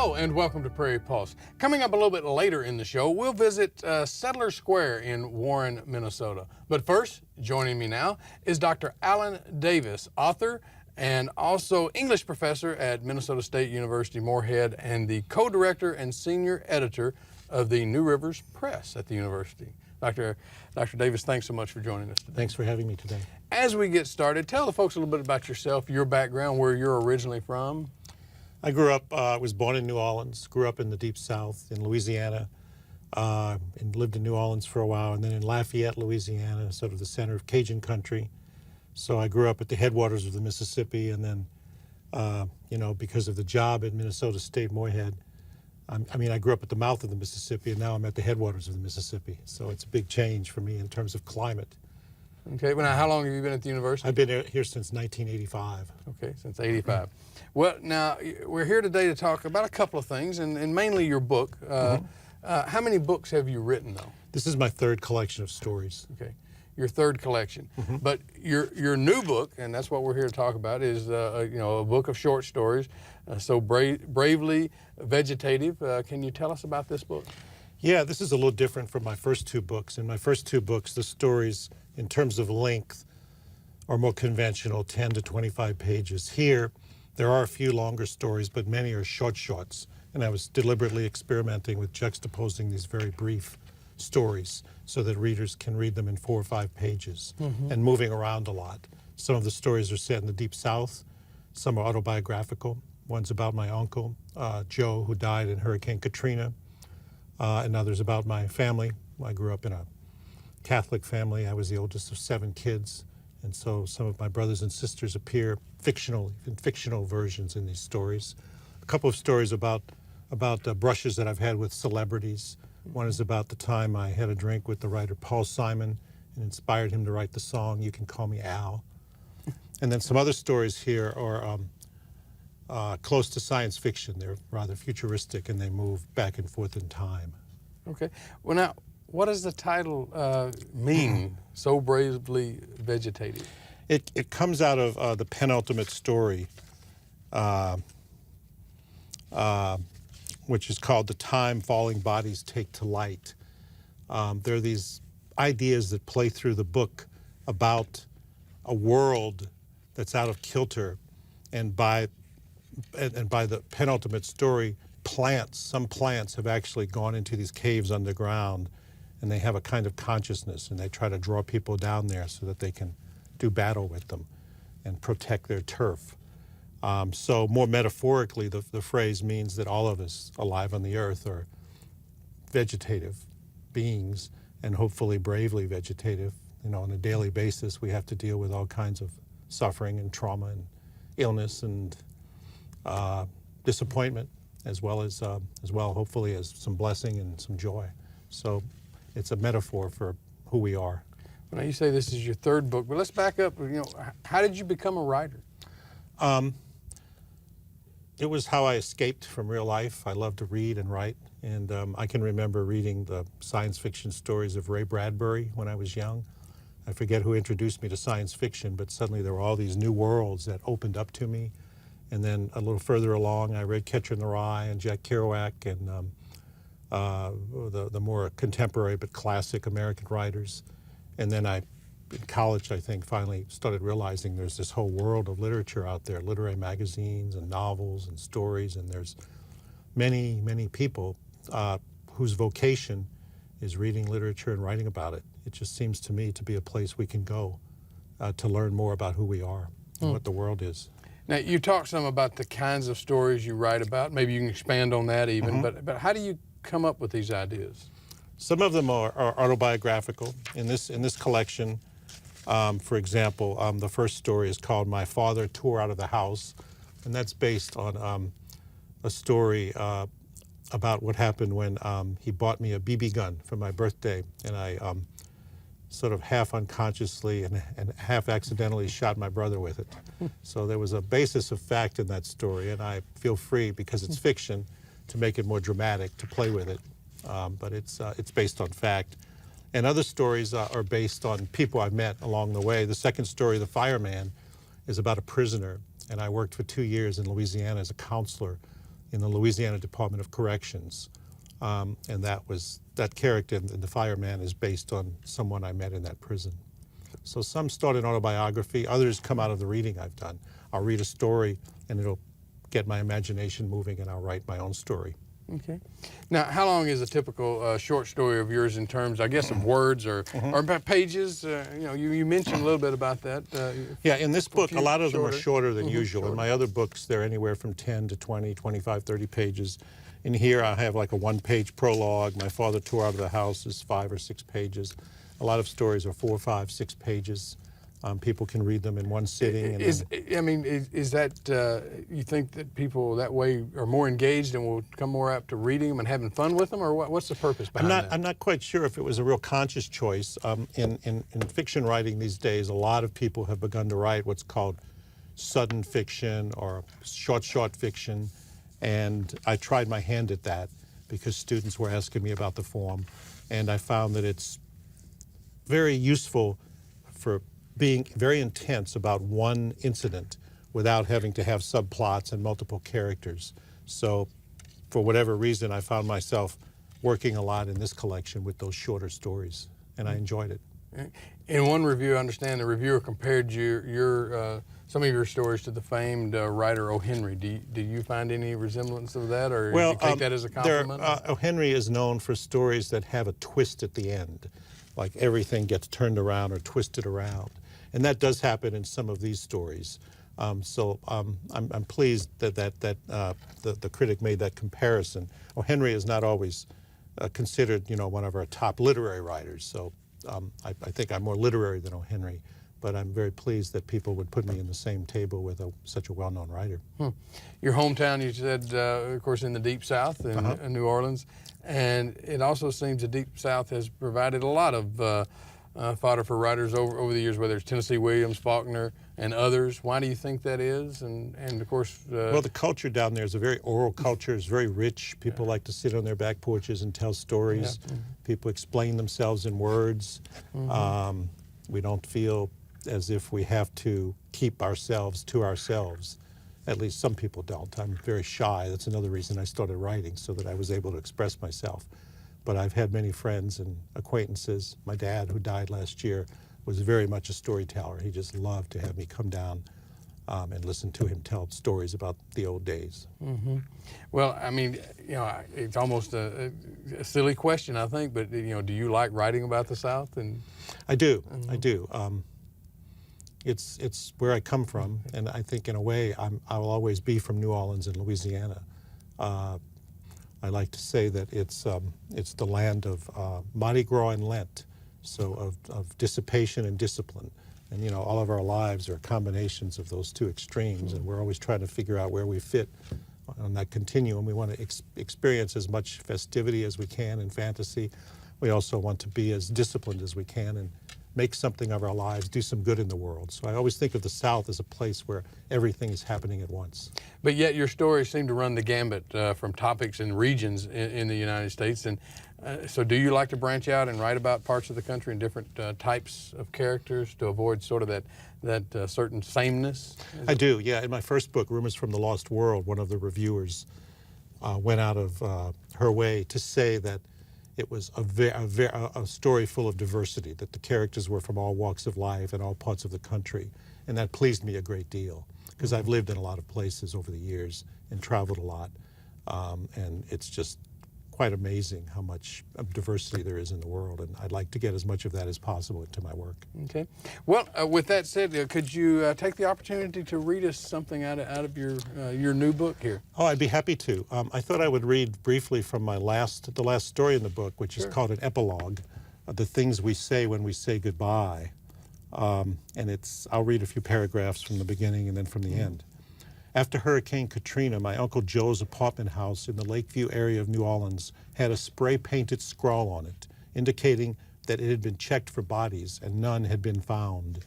Hello and welcome to Prairie Pulse. Coming up a little bit later in the show, we'll visit Settler Square in Warren, Minnesota. But first, joining me now is Dr. Alan Davis, author and also English professor at Minnesota State University Moorhead and the co-director and senior editor of the New Rivers Press at the university. Dr. Davis, thanks so much for joining us today. Thanks for having me today. As we get started, tell the folks a little bit about yourself, your background, where you're originally from. I grew up, was born in New Orleans, grew up in the Deep South in Louisiana, and lived in New Orleans for a while, and then in Lafayette, Louisiana, sort of the center of Cajun country. So I grew up at the headwaters of the Mississippi, and then, because of the job at Minnesota State Moorhead, I grew up at the mouth of the Mississippi, and now I'm at the headwaters of the Mississippi. So it's a big change for me in terms of climate. Okay, well, now how long have you been at the university? I've been here since 1985. Okay, since 85. Well, now, we're here today to talk about a couple of things, and mainly your book. How many books have you written, though? This is my third collection of stories. Okay, your third collection. But your new book, and that's what we're here to talk about, is a book of short stories, so bravely vegetative. Can you tell us about this book? Yeah, this is a little different from my first two books. In my first two books, the stories, in terms of length, are more conventional, 10 to 25 pages. Here, there are a few longer stories, but many are shorts. And I was deliberately experimenting with juxtaposing these very brief stories so that readers can read them in 4 or 5 pages and moving around a lot. Some of the stories are set in the Deep South. Some are autobiographical. One's about my uncle, Joe, who died in Hurricane Katrina, and others about my family. I grew up in a Catholic family. I was the oldest of 7 kids. And so some of my brothers and sisters appear in fictional versions in these stories. A couple of stories about brushes that I've had with celebrities. One is about the time I had a drink with the writer Paul Simon and inspired him to write the song, "You Can Call Me Al." And then some other stories here are close to science fiction. They're rather futuristic and they move back and forth in time. Okay. Well, now, what does the title mean, So Bravely Vegetative? It comes out of the penultimate story, which is called "The Time Falling Bodies Take to Light." There are these ideas that play through the book about a world that's out of kilter, and by the penultimate story, some plants have actually gone into these caves underground, and they have a kind of consciousness, and they try to draw people down there so that they can do battle with them and protect their turf. So more metaphorically, the phrase means that all of us alive on the earth are vegetative beings, and hopefully bravely vegetative. On a daily basis, we have to deal with all kinds of suffering and trauma and illness and disappointment, as well hopefully as some blessing and some joy. So it's a metaphor for who we are. Now, you say this is your third book, but let's back up. How did you become a writer? It was how I escaped from real life. I love to read and write, and I can remember reading the science fiction stories of Ray Bradbury when I was young. I forget who introduced me to science fiction, but suddenly there were all these new worlds that opened up to me. And then a little further along, I read Catcher in the Rye and Jack Kerouac and the more contemporary but classic American writers. And then in college, I think, finally started realizing there's this whole world of literature out there, literary magazines and novels and stories, and there's many, many people whose vocation is reading literature and writing about it. It just seems to me to be a place we can go to learn more about who we are and what the world is. Now, you talked some about the kinds of stories you write about. Maybe you can expand on that even, but how do you come up with these ideas? Some of them are autobiographical. In this collection, for example, the first story is called "My Father Tore Out of the House," and that's based on a story about what happened when he bought me a BB gun for my birthday, and I sort of half unconsciously and half accidentally shot my brother with it. So there was a basis of fact in that story, and I feel free, because it's fiction, to make it more dramatic, to play with it. But it's based on fact. And other stories are based on people I've met along the way. The second story, "The Fireman," is about a prisoner, and I worked for 2 years in Louisiana as a counselor in the Louisiana Department of Corrections. And that character, the fireman, is based on someone I met in that prison. So some start an autobiography, others come out of the reading I've done. I'll read a story and it'll get my imagination moving and I'll write my own story. Okay. Now, how long is a typical short story of yours in terms, I guess, of words or pages? You mentioned a little bit about that. Yeah, in this book, a lot of them are shorter. shorter than usual. In my other books, they're anywhere from 10 to 20, 25, 30 pages. In here, I have like a one-page prologue. My Father Tore Out of the House is 5 or 6 pages. A lot of stories are 4, 5, 6 pages. People can read them in one sitting. And is that, you think that people that way are more engaged and will come more apt to reading them and having fun with them, or what's the purpose behind that? I'm not quite sure if it was a real conscious choice. In fiction writing these days, a lot of people have begun to write what's called sudden fiction or short fiction, and I tried my hand at that because students were asking me about the form, and I found that it's very useful for being very intense about one incident without having to have subplots and multiple characters. So for whatever reason, I found myself working a lot in this collection with those shorter stories, and I enjoyed it. In one review, I understand the reviewer compared some of your stories to the famed writer O. Henry. Do you find any resemblance of that, or do you take that as a compliment? O. Henry is known for stories that have a twist at the end, like everything gets turned around or twisted around. And that does happen in some of these stories. I'm pleased that the critic made that comparison. O. Henry is not always considered, one of our top literary writers. So I think I'm more literary than O. Henry, but I'm very pleased that people would put me in the same table with such a well-known writer. Your hometown, you said, of course, in the Deep South in New Orleans, and it also seems the Deep South has provided a lot of fodder for writers over the years, whether it's Tennessee Williams, Faulkner, and others. Why do you think that is? And of course... well, the culture down there is a very oral culture. It's very rich. People like to sit on their back porches and tell stories. Yeah. People explain themselves in words. We don't feel as if we have to keep ourselves to ourselves. At least some people don't. I'm very shy. That's another reason I started writing, so that I was able to express myself. But I've had many friends and acquaintances. My dad, who died last year, was very much a storyteller. He just loved to have me come down and listen to him tell stories about the old days. Well, I mean, it's almost a silly question, I think, but do you like writing about the South? And I do. I do. It's where I come from, and I think in a way I will always be from New Orleans and Louisiana. I like to say that it's the land of Mardi Gras and Lent, so of dissipation and discipline. And all of our lives are combinations of those two extremes, and we're always trying to figure out where we fit on that continuum. We want to experience as much festivity as we can and fantasy. We also want to be as disciplined as we can and make something of our lives, do some good in the world. So I always think of the South as a place where everything is happening at once. But yet your stories seem to run the gambit from topics and regions in the United States. And so do you like to branch out and write about parts of the country and different types of characters to avoid sort of that certain sameness? I do, yeah. In my first book, Rumors from the Lost World, one of the reviewers went out of her way to say that it was a story full of diversity, that the characters were from all walks of life and all parts of the country. And that pleased me a great deal, because I've lived in a lot of places over the years and traveled a lot. And it's just quite amazing how much diversity there is in the world. And I'd like to get as much of that as possible into my work. Okay. Well, with that said, could you take the opportunity to read us something out of your new book here? Oh, I'd be happy to. I thought I would read briefly from the last story in the book, which is called an epilogue, The Things We Say When We Say Goodbye. And I'll read a few paragraphs from the beginning and then from the end. After Hurricane Katrina, my Uncle Joe's apartment house in the Lakeview area of New Orleans had a spray-painted scrawl on it, indicating that it had been checked for bodies and none had been found.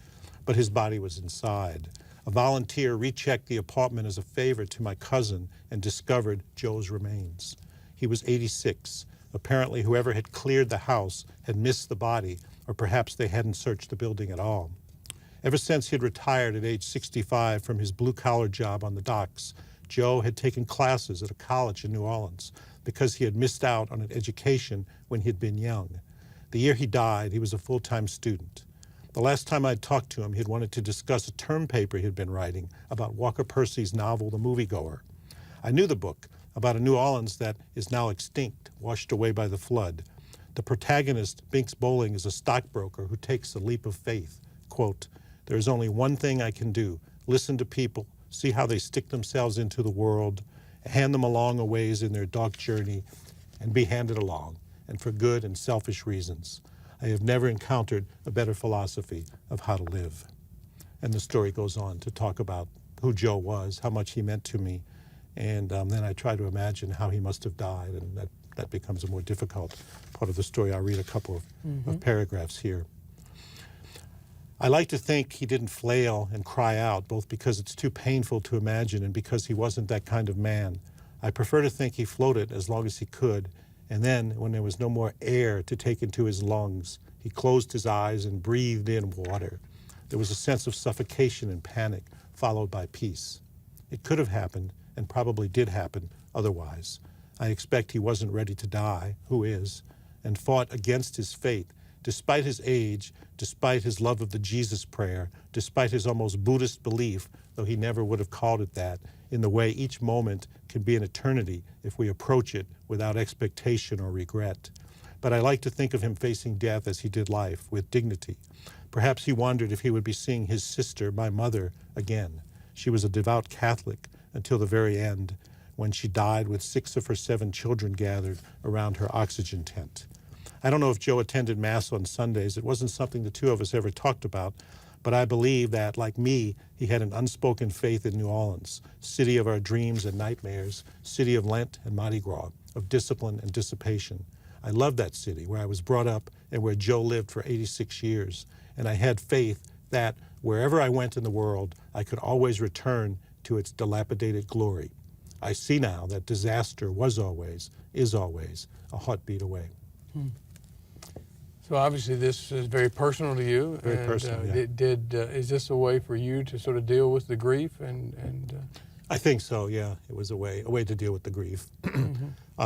But his body was inside. A volunteer rechecked the apartment as a favor to my cousin and discovered Joe's remains. He was 86. Apparently, whoever had cleared the house had missed the body, or perhaps they hadn't searched the building at all. Ever since he had retired at age 65 from his blue-collar job on the docks, Joe had taken classes at a college in New Orleans because he had missed out on an education when he had been young. The year he died, he was a full-time student. The last time I'd talked to him, he had wanted to discuss a term paper he had been writing about Walker Percy's novel, The Moviegoer. I knew the book, about a New Orleans that is now extinct, washed away by the flood. The protagonist, Binks Bowling, is a stockbroker who takes a leap of faith. Quote, "There is only one thing I can do, listen to people, see how they stick themselves into the world, hand them along a ways in their dark journey, and be handed along, and for good and selfish reasons. I have never encountered a better philosophy of how to live." And the story goes on to talk about who Joe was, how much he meant to me, and then I try to imagine how he must have died, and that becomes a more difficult part of the story. I'll read a couple of paragraphs here. I like to think he didn't flail and cry out, both because it's too painful to imagine and because he wasn't that kind of man. I prefer to think he floated as long as he could, and then, when there was no more air to take into his lungs, he closed his eyes and breathed in water. There was a sense of suffocation and panic, followed by peace. It could have happened, and probably did happen otherwise. I expect he wasn't ready to die, who is, and fought against his fate, despite his age, despite his love of the Jesus prayer, despite his almost Buddhist belief, though he never would have called it that, in the way each moment can be an eternity if we approach it without expectation or regret. But I like to think of him facing death as he did life, with dignity. Perhaps he wondered if he would be seeing his sister, my mother, again. She was a devout Catholic until the very end, when she died with 6 of her 7 children gathered around her oxygen tent. I don't know if Joe attended Mass on Sundays. It wasn't something the two of us ever talked about, but I believe that, like me, he had an unspoken faith in New Orleans, city of our dreams and nightmares, city of Lent and Mardi Gras, of discipline and dissipation. I love that city, where I was brought up and where Joe lived for 86 years, and I had faith that wherever I went in the world, I could always return to its dilapidated glory. I see now that disaster was always, is always, a heartbeat away. So obviously this is very personal to you. Very personal, yeah. Is this a way for you to sort of deal with the grief I think so, yeah. It was a way to deal with the grief.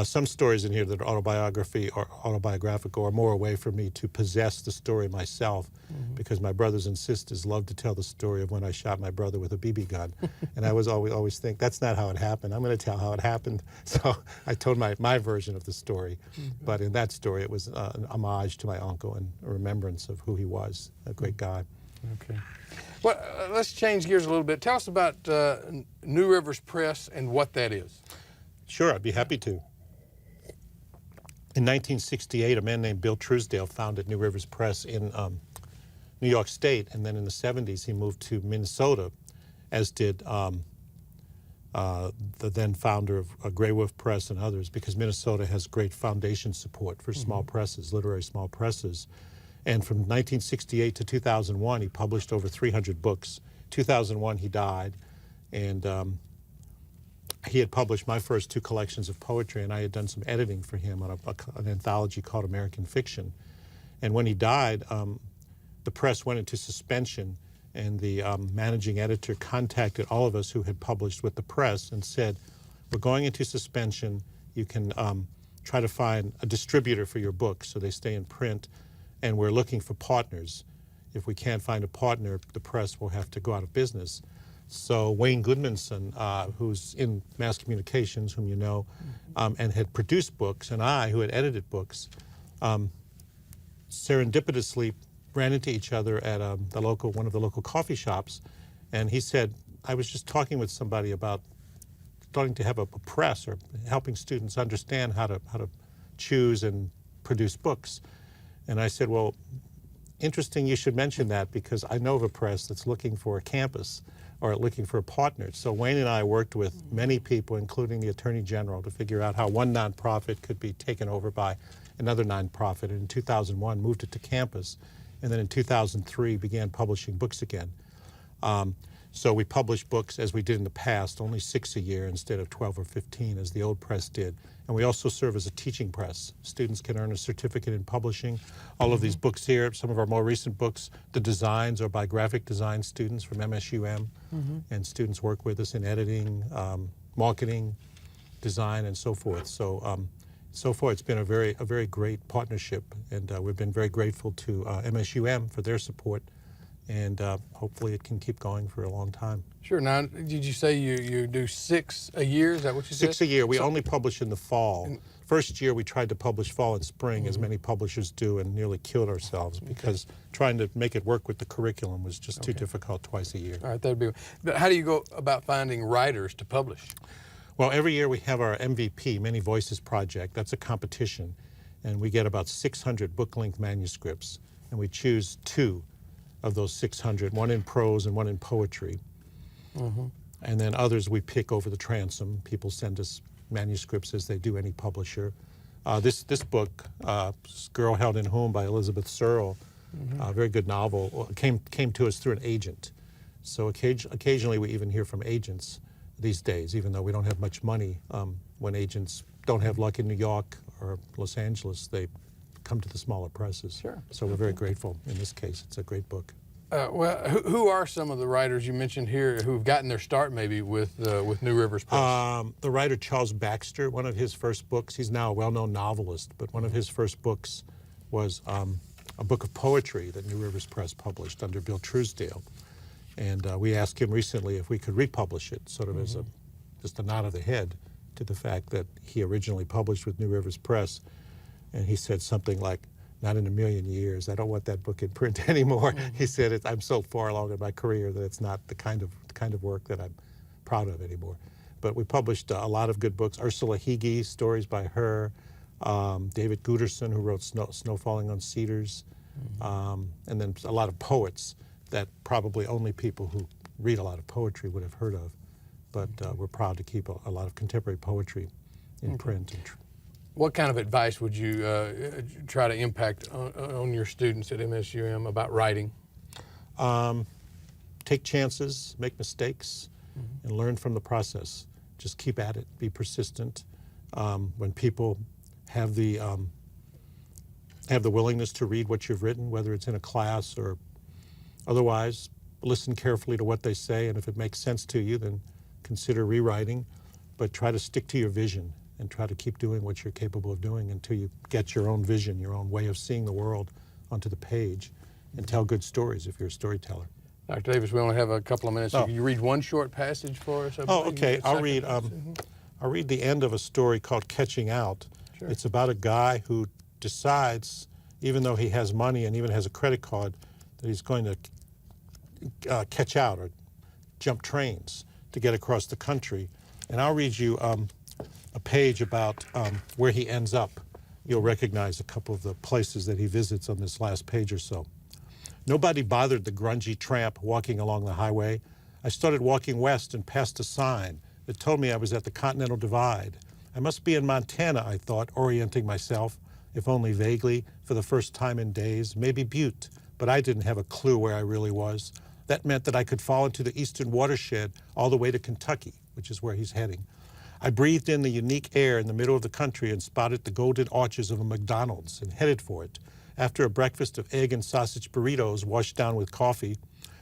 Some stories in here that are autobiographical are more a way for me to possess the story myself, because my brothers and sisters love to tell the story of when I shot my brother with a BB gun. And I was always think, that's not how it happened. I'm going to tell how it happened. So I told my version of the story. But in that story, it was an homage to my uncle and a remembrance of who he was, a great guy. Okay. Well, let's change gears a little bit. Tell us about New Rivers Press and what that is. Sure, I'd be happy to. In 1968, a man named Bill Truesdale founded New Rivers Press in New York State, and then in the 70s he moved to Minnesota, as did the then founder of Grey Wolf Press and others, because Minnesota has great foundation support for small presses, literary small presses. And from 1968 to 2001, he published over 300 books. 2001, he died, and he had published my first 2 collections of poetry, and I had done some editing for him on an anthology called American Fiction. And when he died, the press went into suspension, and the managing editor contacted all of us who had published with the press and said, "We're going into suspension. You can try to find a distributor for your books so they stay in print, and we're looking for partners. If we can't find a partner, the press will have to go out of business." So Wayne Goodmanson, who's in mass communications, whom you know, and had produced books, and I, who had edited books, serendipitously ran into each other at one of the local coffee shops, and he said, "I was just talking with somebody about starting to have a press, or helping students understand how to choose and produce books." And I said, "Well, interesting you should mention that, because I know of a press that's looking for a campus or looking for a partner." So Wayne and I worked with many people, including the Attorney General, to figure out how one nonprofit could be taken over by another nonprofit. And in 2001, moved it to campus. And then in 2003, began publishing books again. So we publish books as we did in the past, only 6 a year instead of 12 or 15 as the old press did. And we also serve as a teaching press. Students can earn a certificate in publishing. All of these books here, some of our more recent books, the designs are by graphic design students from MSUM, and students work with us in editing, marketing, design, and so forth. So so far it's been a very great partnership, and we've been very grateful to MSUM for their support, and hopefully it can keep going for a long time. Sure. Now, did you say you do 6 a year? Is that what you said? 6 a year. We only publish in the fall. First year we tried to publish fall and spring, as many publishers do, and nearly killed ourselves because trying to make it work with the curriculum was just too difficult twice a year. All right, that'd be. But how do you go about finding writers to publish? Well, every year we have our MVP, Many Voices Project. That's a competition, and we get about 600 book-length manuscripts, and we choose 2 of those 600, one in prose and one in poetry. And then others we pick over the transom. People send us manuscripts as they do any publisher. This book, Girl Held in Home by Elizabeth Searle, a very good novel, came to us through an agent. So occasionally we even hear from agents these days, even though we don't have much money. When agents don't have luck in New York or Los Angeles, they come to the smaller presses. Sure. So we're very grateful in this case. It's a great book. Well, who are some of the writers you mentioned here who've gotten their start maybe with New Rivers Press? The writer Charles Baxter, one of his first books, he's now a well-known novelist, but one of his first books was a book of poetry that New Rivers Press published under Bill Truesdale. And we asked him recently if we could republish it, sort of as just a nod of the head to the fact that he originally published with New Rivers Press. And he said something like, "Not in a million years. I don't want that book in print anymore." He said, "I'm so far along in my career that it's not the kind of work that I'm proud of anymore." But we published a lot of good books. Ursula Hege, stories by her. David Guterson, who wrote Snow Falling on Cedars. And then a lot of poets that probably only people who read a lot of poetry would have heard of. But we're proud to keep a lot of contemporary poetry in print. What kind of advice would you try to impact on your students at MSUM about writing? Take chances, make mistakes, and learn from the process. Just keep at it, be persistent. When people have the willingness to read what you've written, whether it's in a class or otherwise, listen carefully to what they say, and if it makes sense to you, then consider rewriting, but try to stick to your vision and try to keep doing what you're capable of doing until you get your own vision, your own way of seeing the world onto the page, and tell good stories if you're a storyteller. Dr. Davis, we only have a couple of minutes. So can you read one short passage for us? Oh, okay. I'll read the end of a story called Catching Out. Sure. It's about a guy who decides, even though he has money and even has a credit card, that he's going to catch out or jump trains to get across the country. And I'll read you a page about where he ends up. You'll recognize a couple of the places that he visits on this last page or so. Nobody bothered the grungy tramp walking along the highway. I started walking west and passed a sign that told me I was at the Continental Divide. I must be in Montana, I thought, orienting myself, if only vaguely, for the first time in days, maybe Butte, but I didn't have a clue where I really was. That meant that I could fall into the eastern watershed all the way to Kentucky, which is where he's heading. I breathed in the unique air in the middle of the country and spotted the golden arches of a McDonald's and headed for it. After a breakfast of egg and sausage burritos washed down with coffee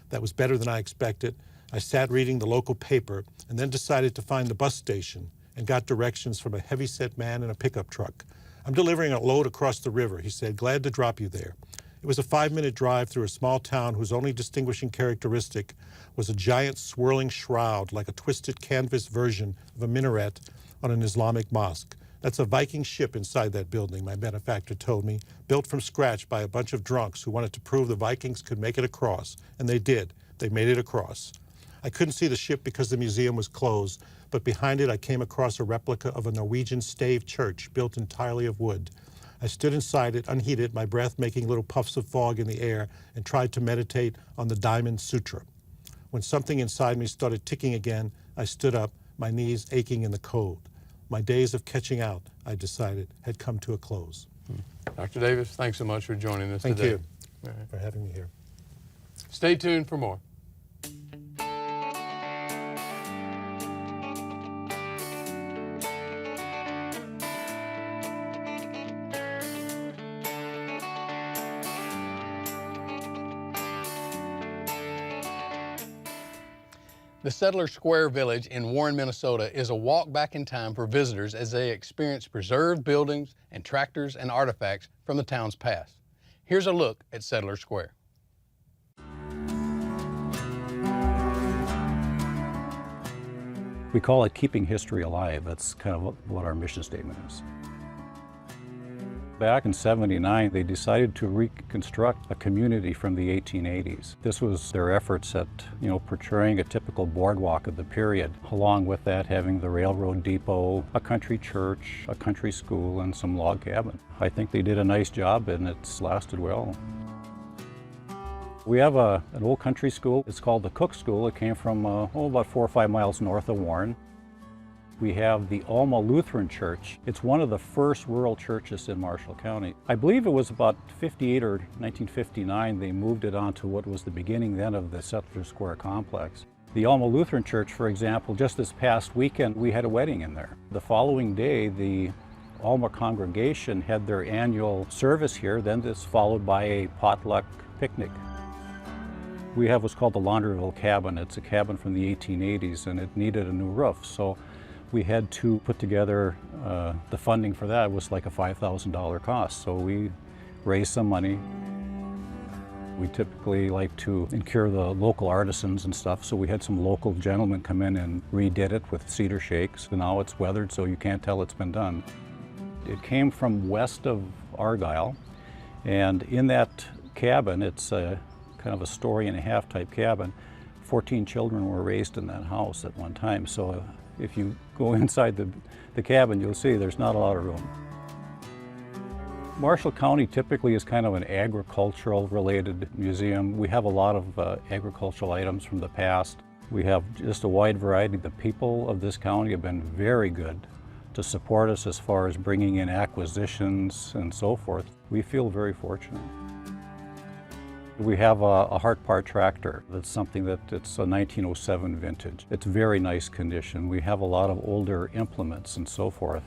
that was better than I expected, I sat reading the local paper and then decided to find the bus station and got directions from a heavy-set man in a pickup truck. "I'm delivering a load across the river," he said. "Glad to drop you there." It was a 5-minute drive through a small town whose only distinguishing characteristic was a giant swirling shroud like a twisted canvas version of a minaret on an Islamic mosque. "That's a Viking ship inside that building," my benefactor told me, "built from scratch by a bunch of drunks who wanted to prove the Vikings could make it across. And they did. They made it across." I couldn't see the ship because the museum was closed, but behind it I came across a replica of a Norwegian stave church built entirely of wood. I stood inside it, unheated, my breath making little puffs of fog in the air, and tried to meditate on the Diamond Sutra. When something inside me started ticking again, I stood up, my knees aching in the cold. My days of catching out, I decided, had come to a close. Dr. Davis, thanks so much for joining us Thank today. you All right. for having me here. Stay tuned for more. The Settler Square Village in Warren, Minnesota is a walk back in time for visitors as they experience preserved buildings and tractors and artifacts from the town's past. Here's a look at Settler Square. We call it keeping history alive. That's kind of what our mission statement is. Back in '79, they decided to reconstruct a community from the 1880s. This was their efforts at, portraying a typical boardwalk of the period. Along with that, having the railroad depot, a country church, a country school, and some log cabin. I think they did a nice job, and it's lasted well. We have an old country school. It's called the Cook School. It came from about 4 or 5 miles north of Warren. We have the Alma Lutheran Church. It's one of the first rural churches in Marshall County. I believe it was about 58 or 1959 they moved it on to what was the beginning then of the Settler Square complex. The Alma Lutheran Church, for example, just this past weekend we had a wedding in there. The following day the Alma congregation had their annual service here, then this followed by a potluck picnic. We have what's called the Laundryville cabin. It's a cabin from the 1880s and it needed a new roof. So we had to put together the funding for that. It was like a $5,000 cost. So we raised some money. We typically like to incur the local artisans and stuff. So we had some local gentlemen come in and redid it with cedar shakes. And now it's weathered so you can't tell it's been done. It came from west of Argyle. And in that cabin, it's kind of a story-and-a-half type cabin. 14 children were raised in that house at one time. So if you go inside the cabin, you'll see there's not a lot of room. Marshall County typically is kind of an agricultural related museum. We have a lot of agricultural items from the past. We have just a wide variety. The people of this county have been very good to support us as far as bringing in acquisitions and so forth. We feel very fortunate. We have a Hart Part tractor. That's something it's a 1907 vintage. It's very nice condition. We have a lot of older implements and so forth.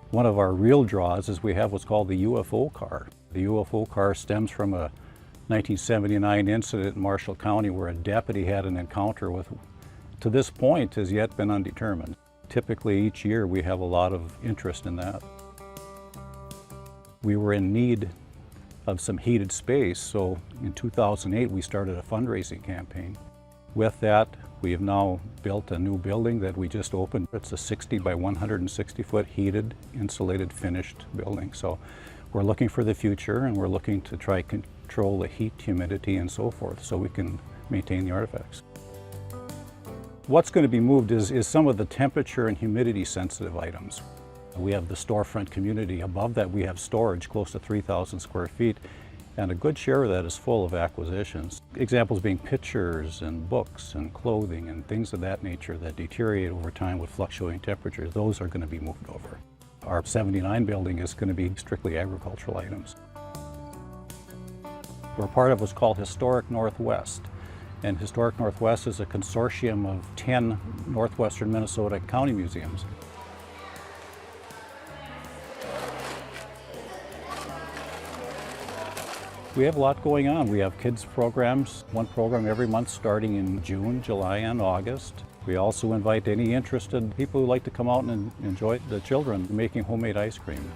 One of our real draws is we have what's called the UFO car. The UFO car stems from a 1979 incident in Marshall County where a deputy had an encounter with, to this point, has yet been undetermined. Typically each year we have a lot of interest in that. We were in need of some heated space, so in 2008 we started a fundraising campaign. With that, we have now built a new building that we just opened. It's a 60 by 160 foot heated, insulated, finished building. So we're looking for the future and we're looking to try control the heat, humidity, and so forth so we can maintain the artifacts. What's going to be moved is some of the temperature and humidity sensitive items. We have the storefront community. Above that we have storage close to 3,000 square feet, and a good share of that is full of acquisitions. Examples being pictures and books and clothing and things of that nature that deteriorate over time with fluctuating temperatures. Those are going to be moved over. Our 79 building is going to be strictly agricultural items. We're part of what's called Historic Northwest. And Historic Northwest is a consortium of 10 northwestern Minnesota county museums. We have a lot going on. We have kids programs, one program every month starting in June, July, and August. We also invite any interested people who like to come out and enjoy the children making homemade ice cream.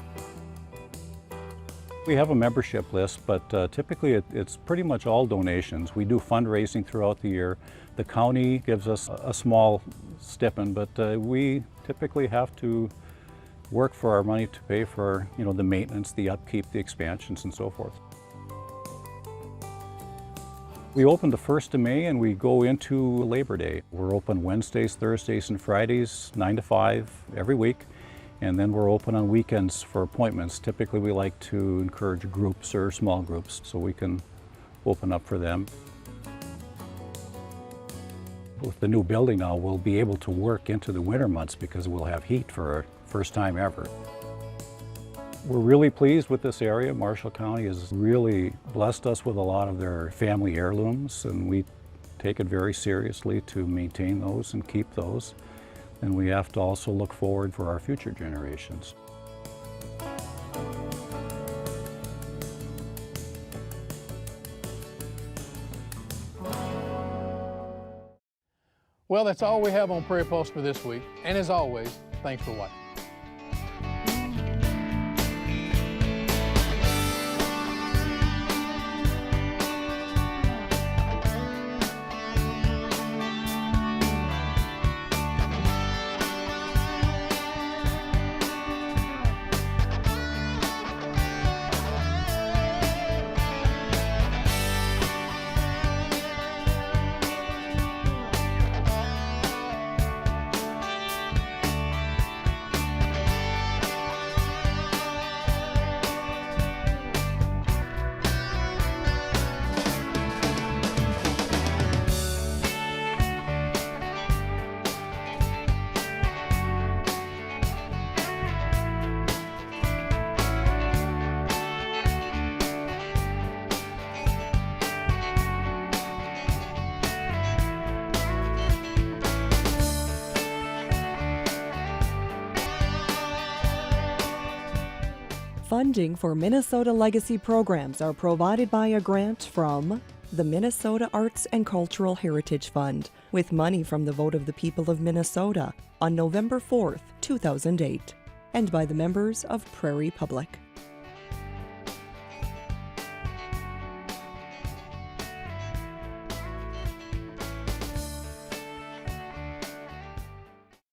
We have a membership list, but typically it's pretty much all donations. We do fundraising throughout the year. The county gives us a small stipend, but we typically have to work for our money to pay for the maintenance, the upkeep, the expansions, and so forth. We open the 1st of May and we go into Labor Day. We're open Wednesdays, Thursdays, and Fridays, 9 to 5 every week. And then we're open on weekends for appointments. Typically we like to encourage groups or small groups so we can open up for them. With the new building now, we'll be able to work into the winter months because we'll have heat for our first time ever. We're really pleased with this area. Marshall County has really blessed us with a lot of their family heirlooms, and we take it very seriously to maintain those and keep those. And we have to also look forward for our future generations. Well, that's all we have on Prairie Pulse for this week. And as always, thanks for watching. Funding for Minnesota Legacy programs are provided by a grant from the Minnesota Arts and Cultural Heritage Fund, with money from the vote of the people of Minnesota on November 4th, 2008, and by the members of Prairie Public.